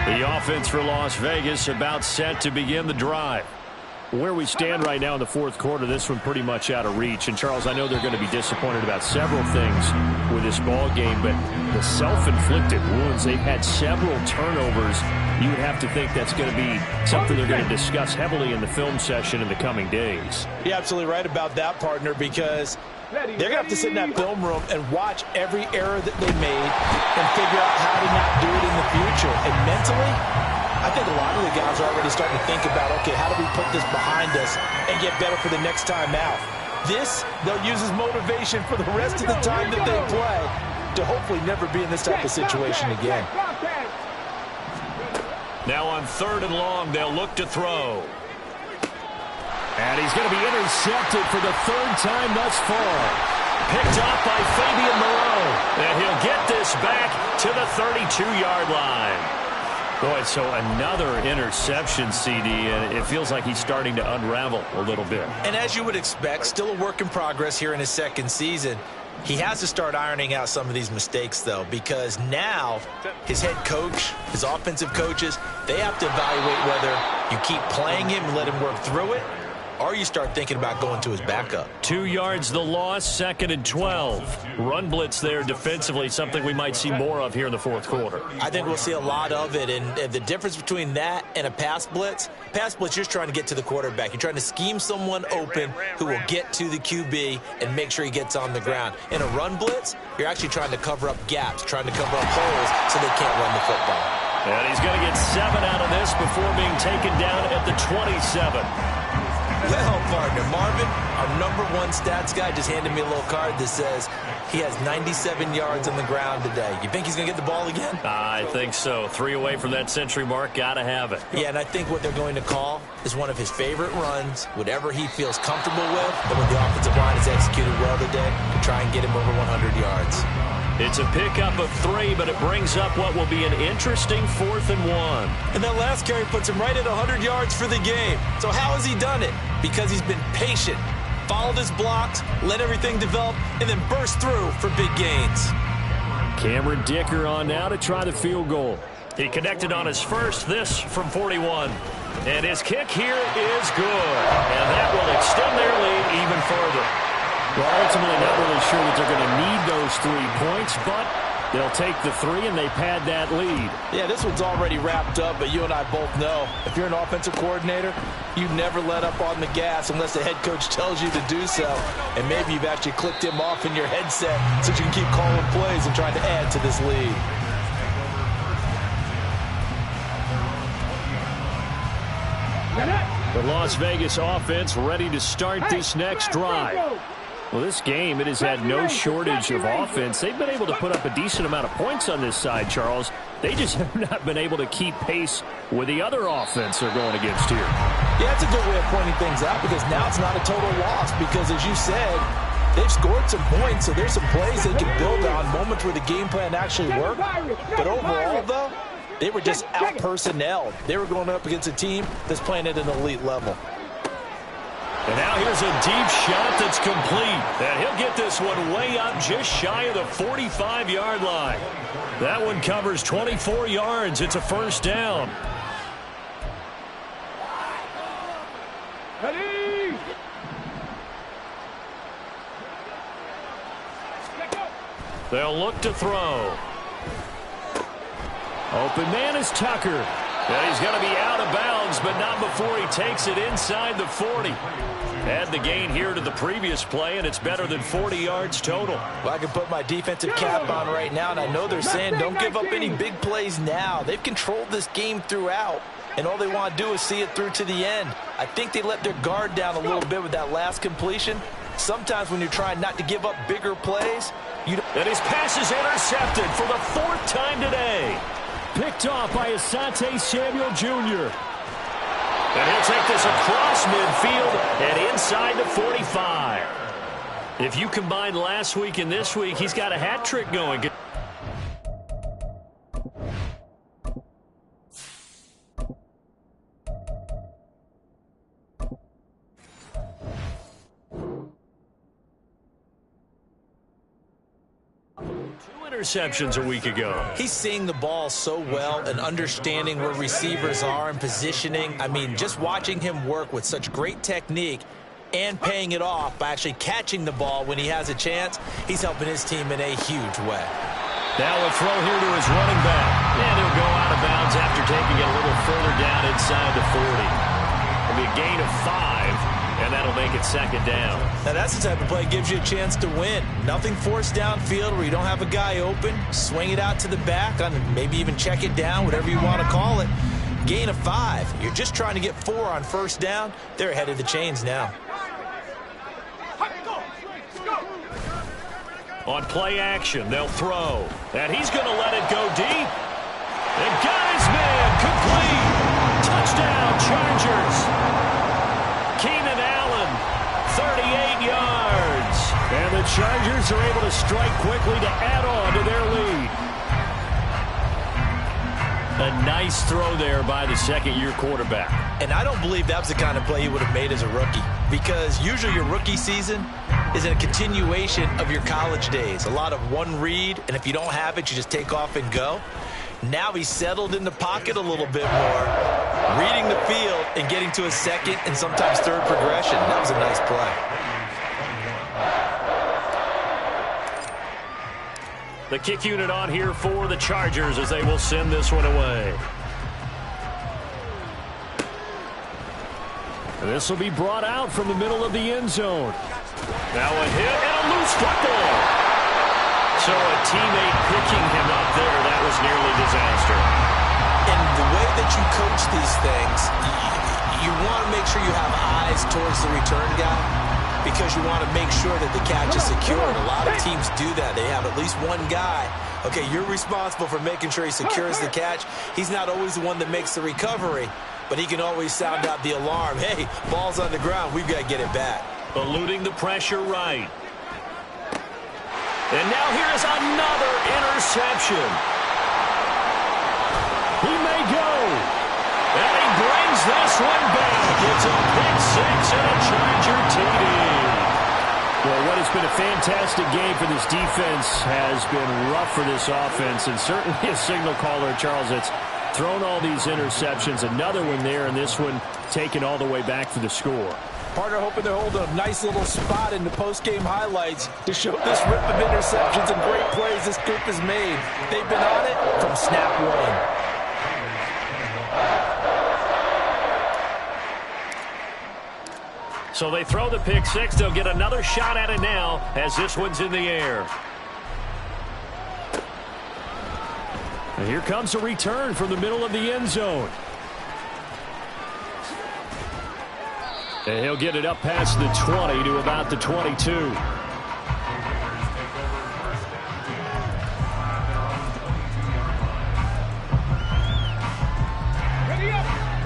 The offense for Las Vegas about set to begin the drive. Where we stand right now in the 4th quarter, this one pretty much out of reach. And, Charles, I know they're going to be disappointed about several things with this ball game, but the self-inflicted wounds, they've had several turnovers. You would have to think that's going to be something they're going to discuss heavily in the film session in the coming days. You're absolutely right about that, partner, because they're going to have to sit in that film room and watch every error that they made and figure out how to not do it in the future. And mentally, I think a lot of the guys are already starting to think about, okay, how do we put this behind us and get better for the next time out? This, they'll use as motivation for the rest of the time that they play to hopefully never be in this type of situation again. Now on 3rd and long, they'll look to throw. And he's going to be intercepted for the 3rd time thus far. Picked up by Fabian Moreau. And he'll get this back to the 32-yard line. Boy, so another interception, CD, and it feels like he's starting to unravel a little bit. And as you would expect, still a work in progress here in his 2nd season. He has to start ironing out some of these mistakes, though, because now his head coach, his offensive coaches, they have to evaluate whether you keep playing him and let him work through it, or you start thinking about going to his backup. 2 yards the loss, 2nd and 12. Run blitz there defensively, something we might see more of here in the 4th quarter. I think we'll see a lot of it, and the difference between that and a pass blitz, you're just trying to get to the quarterback. You're trying to scheme someone open who will get to the QB and make sure he gets on the ground. In a run blitz, you're actually trying to cover up gaps, trying to cover up holes so they can't run the football. And he's going to get 7 out of this before being taken down at the 27. Well, partner, Marvin, our #1 stats guy just handed me a little card that says he has 97 yards on the ground today. You think he's going to get the ball again? I think so. 3 away from that century mark. Got to have it. Yeah, and I think what they're going to call is one of his favorite runs, whatever he feels comfortable with, and when the offensive line is executed well today, to try and get him over 100 yards. It's a pickup of 3, but it brings up what will be an interesting 4th and 1. And that last carry puts him right at 100 yards for the game. So how has he done it? Because he's been patient, followed his blocks, let everything develop, and then burst through for big gains. Cameron Dicker on now to try the field goal. He connected on his first, this from 41. And his kick here is good. And that will extend their lead even further. Well, ultimately not really sure that they're going to need those 3 points, but they'll take the 3 and they pad that lead. Yeah, this one's already wrapped up, but you and I both know if you're an offensive coordinator, you never let up on the gas unless the head coach tells you to do so. And maybe you've actually clicked him off in your headset so you can keep calling plays and trying to add to this lead. The Las Vegas offense ready to start this next drive. Well, this game, it has had no shortage of offense. They've been able to put up a decent amount of points on this side, Charles. They just have not been able to keep pace with the other offense they're going against here. Yeah, that's a good way of pointing things out because now it's not a total loss because, as you said, they've scored some points, so there's some plays they can build on, moments where the game plan actually worked. But overall, though, they were just out-personnelled. They were going up against a team that's playing at an elite level. And now here's a deep shot that's complete. And he'll get this one way up just shy of the 45-yard line. That one covers 24 yards. It's a first down. Ready? They'll look to throw. Open man is Tucker. And he's going to be out of bounds, but not before he takes it inside the 40. Add the gain here to the previous play, and it's better than 40 yards total. Well, I can put my defensive cap on right now, and I know they're saying don't give up any big plays now. They've controlled this game throughout, and all they want to do is see it through to the end. I think they let their guard down a little bit with that last completion. Sometimes when you're trying not to give up bigger plays, you don't. And his pass is intercepted for the 4th time today. Picked off by Asante Samuel Jr. And he'll take this across midfield and inside the 45. If you combine last week and this week, he's got a hat trick going. Interceptions a week ago. He's seeing the ball so well and understanding where receivers are and positioning. I mean, just watching him work with such great technique and paying it off by actually catching the ball when he has a chance, he's helping his team in a huge way. Now a throw here to his running back. And he'll go out of bounds after taking it a little further down inside the 40. It'll be a gain of 5. And that'll make it 2nd down. Now that's the type of play that gives you a chance to win. Nothing forced downfield where you don't have a guy open. Swing it out to the back, maybe even check it down, whatever you want to call it. Gain of 5. You're just trying to get 4 on 1st down. They're ahead of the chains now. On play action, they'll throw. And he's going to let it go deep. And got his man complete. Touchdown, Chargers. Keenan Allen, 38 yards. And the Chargers are able to strike quickly to add on to their lead. A nice throw there by the 2nd-year quarterback. And I don't believe that was the kind of play he would have made as a rookie, because usually your rookie season is a continuation of your college days. A lot of one read, and if you don't have it, you just take off and go. Now he's settled in the pocket a little bit more, reading the field and getting to a 2nd and sometimes 3rd progression. That was a nice play. The kick unit on here for the Chargers as they will send this one away. And this will be brought out from the middle of the end zone. Now a hit and a loose football. So a teammate picking him up there, that was nearly disaster. And the way that you coach these things, you want to make sure you have eyes towards the return guy because you want to make sure that the catch is secure. And a lot of teams do that. They have at least one guy. Okay, you're responsible for making sure he secures the catch. He's not always the one that makes the recovery, but he can always sound out the alarm. Hey, ball's on the ground. We've got to get it back. Eluding the pressure right. And now here is another interception. He may go. And he brings this one back. It's a pick 6 and a Charger TD. Well, what has been a fantastic game for this defense has been rough for this offense, and certainly a signal caller, Charles, that's thrown all these interceptions. Another one there, and this one taken all the way back for the score. Partner hoping they're holding a nice little spot in the post-game highlights to show this rip of interceptions and great plays this group has made. They've been on it from snap one. So they throw the pick six. They'll get another shot at it now as this one's in the air. And here comes a return from the middle of the end zone. And he'll get it up past the 20 to about the 22.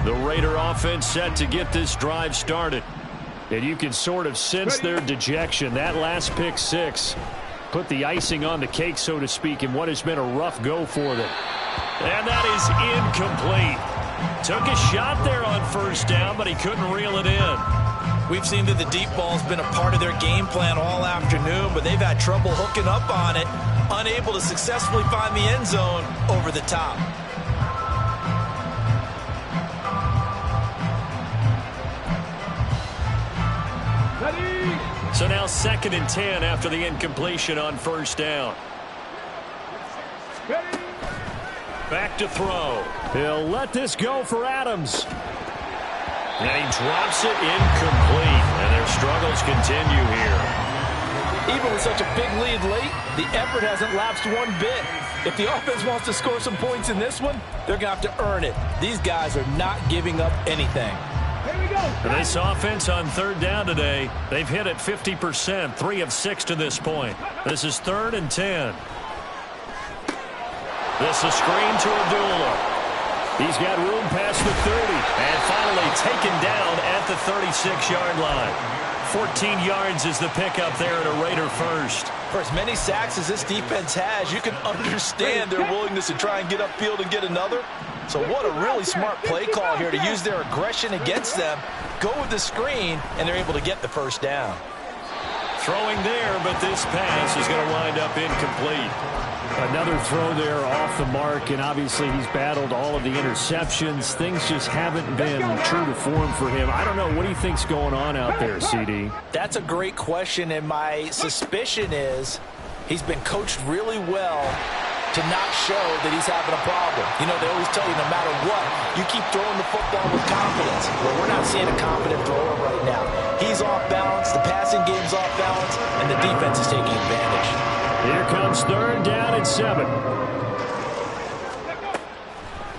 The Raider offense set to get this drive started. And you can sort of sense their dejection. That last pick six put the icing on the cake, so to speak, in what has been a rough go for them. And that is incomplete. Took a shot there on first down, but he couldn't reel it in. We've seen that the deep ball's been a part of their game plan all afternoon, but they've had trouble hooking up on it, unable to successfully find the end zone over the top. So now 2nd and 10 after the incompletion on first down. Back to throw. He'll let this go for Adams. And he drops it incomplete. And their struggles continue here. Even with such a big lead late, the effort hasn't lapsed one bit. If the offense wants to score some points in this one, they're going to have to earn it. These guys are not giving up anything. This offense on third down today, they've hit it 50%, 3 of 6 to this point. This is 3rd and 10. This is a screen to Abdullah. He's got room past the 30. And finally taken down at the 36-yard line. 14 yards is the pickup there at a Raider first. For as many sacks as this defense has, you can understand their willingness to try and get upfield and get another. So what a really smart play call here to use their aggression against them, go with the screen, and they're able to get the first down. Throwing there, but this pass is going to wind up incomplete. Another throw there off the mark, and obviously he's battled all of the interceptions. Things just haven't been true to form for him. I don't know. What do you think's going on out there, CD? That's a great question, and my suspicion is he's been coached really well to not show that he's having a problem. You know, they always tell you no matter what, you keep throwing the football with confidence. Well, we're not seeing a confident thrower right now. He's off balance, the passing game's off balance, and the defense is taking advantage. Here comes 3rd down and 7.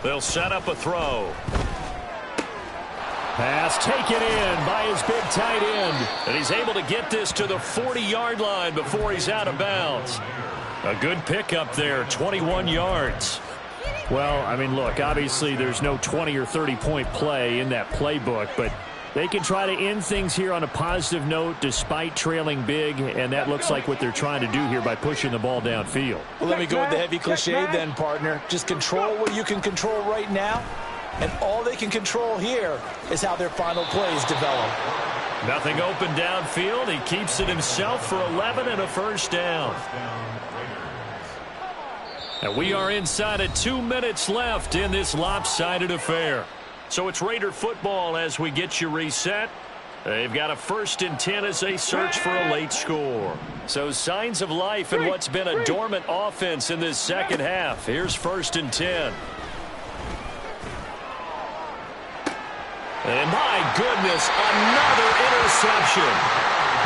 They'll set up a throw. Pass taken in by his big tight end. And he's able to get this to the 40-yard line before he's out of bounds. A good pickup there, 21 yards. Well, I mean, look, obviously there's no 20 or 30-point play in that playbook, but they can try to end things here on a positive note despite trailing big, and that looks like what they're trying to do here by pushing the ball downfield. Well, let me go with the heavy cliche then, partner. Just control what you can control right now, and all they can control here is how their final plays develop. Nothing open downfield. He keeps it himself for 11 and a first down. And we are inside of 2 minutes left in this lopsided affair. So it's Raider football as we get you reset. They've got a 1st and 10 as they search for a late score. So signs of life in what's been a dormant offense in this second half. Here's 1st and 10. And my goodness, another interception.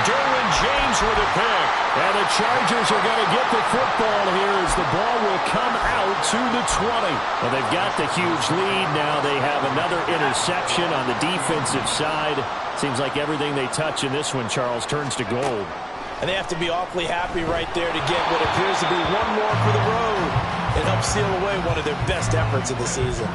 Derwin James with a pick. And the Chargers are going to get the football here as the ball will come out to the 20. Well, they've got the huge lead now. They have another interception on the defensive side. Seems like everything they touch in this one, Charles, turns to gold. And they have to be awfully happy right there to get what appears to be one more for the road and help seal away one of their best efforts of the season.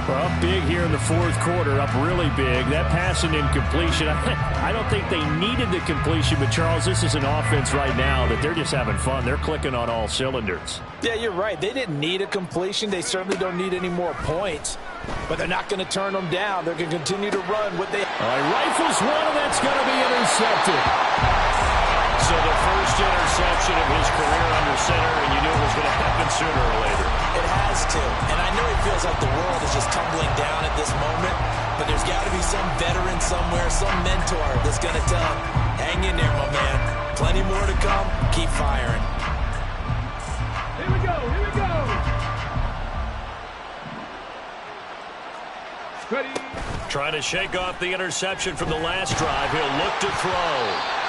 Well, up big here in the 4th quarter, up really big. That pass and incompletion, I don't think they needed the completion, but Charles, this is an offense right now that they're just having fun. They're clicking on all cylinders. Yeah, you're right. They didn't need a completion. They certainly don't need any more points, but they're not going to turn them down. They're going to continue to run what they... All right, rifles one, and that's going to be intercepted. So the first interception of his career under center, and you knew it was going to happen sooner or later. It has to. And I know it feels like the world is just tumbling down at this moment, but there's got to be some veteran somewhere, some mentor that's going to tell him, hang in there, my man. Plenty more to come. Keep firing. Here we go. Here we go. Ready. Trying to shake off the interception from the last drive. He'll look to throw.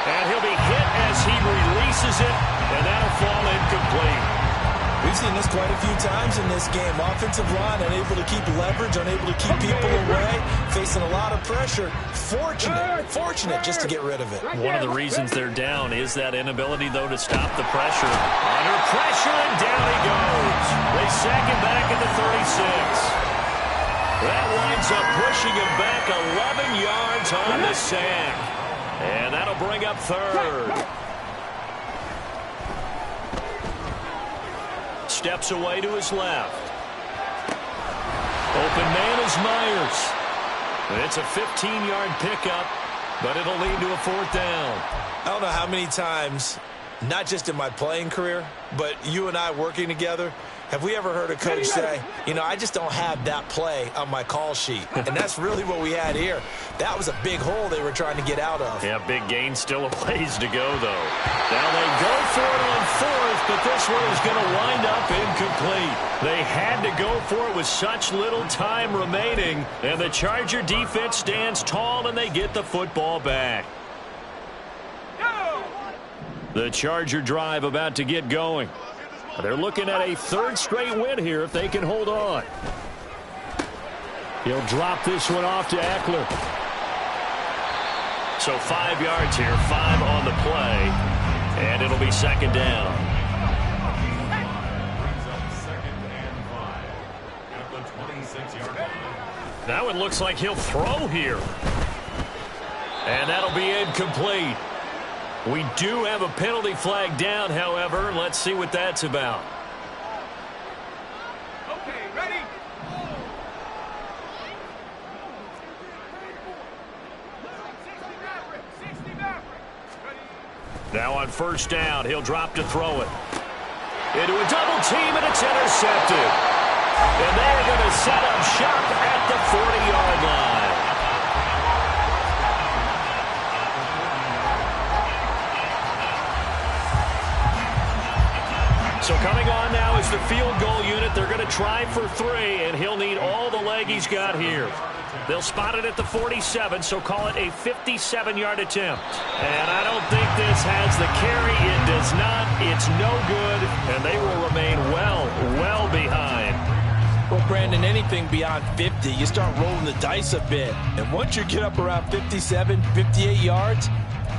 And he'll be hit as he releases it, and that'll fall incomplete. We've seen this quite a few times in this game. Offensive line unable to keep leverage, unable to keep people away, facing a lot of pressure. Fortunate just to get rid of it. One of the reasons they're down is that inability, though, to stop the pressure. Under pressure, and down he goes. They sack him back at the 36. That winds up pushing him back 11 yards on the sack. And that'll bring up third. Steps away to his left. Open man is Myers. It's a 15-yard pickup, but it'll lead to a fourth down. I don't know how many times, not just in my playing career, but you and I working together, have we ever heard a coach say, you know, I just don't have that play on my call sheet. And that's really what we had here. That was a big hole they were trying to get out of. Yeah, big gain, still a ways to go, though. Now they go for it on fourth, but this one is going to wind up incomplete. They had to go for it with such little time remaining, and the Charger defense stands tall, and they get the football back. The Charger drive about to get going. They're looking at a third straight win here if they can hold on. He'll drop this one off to Eckler. So 5 yards here, 5 on the play, and it'll be second down. Brings up 2nd and 5 at the 26-yard line. That one looks like he'll throw here. And that'll be incomplete. We do have a penalty flag down, however. Let's see what that's about. Okay, ready? Now on first down, he'll drop to throw it. Into a double team, and it's intercepted. And they're going to set up shop at the 40-yard line. So coming on now is the field goal unit. They're going to try for 3, and he'll need all the leg he's got here. They'll spot it at the 47, so call it a 57-yard attempt. And I don't think this has the carry. It does not. It's no good, and they will remain well behind. Well, Brandon, anything beyond 50, you start rolling the dice a bit. And once you get up around 57, 58 yards,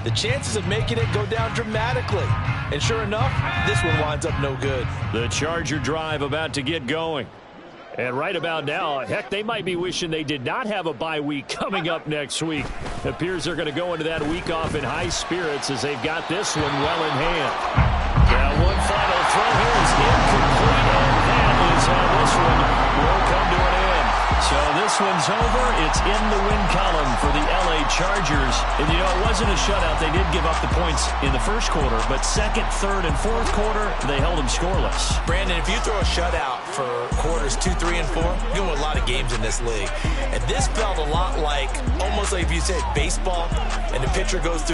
the chances of making it go down dramatically. And sure enough, this one winds up no good. The Charger drive about to get going. And right about now, heck, they might be wishing they did not have a bye week coming up next week. It appears they're going to go into that week off in high spirits as they've got this one well in hand. Now one final throw here is incomplete, and that is how this one will come to an end. So this one's over. It's in the win column for the LA Chargers. And, you know, it wasn't a shutout. They did give up the points in the first quarter, but second, third, and fourth quarter, they held them scoreless. Brandon, if you throw a shutout for quarters 2, 3, and 4, you're going to win a lot of games in this league. And this felt a lot like, almost like if you said baseball, and the pitcher goes through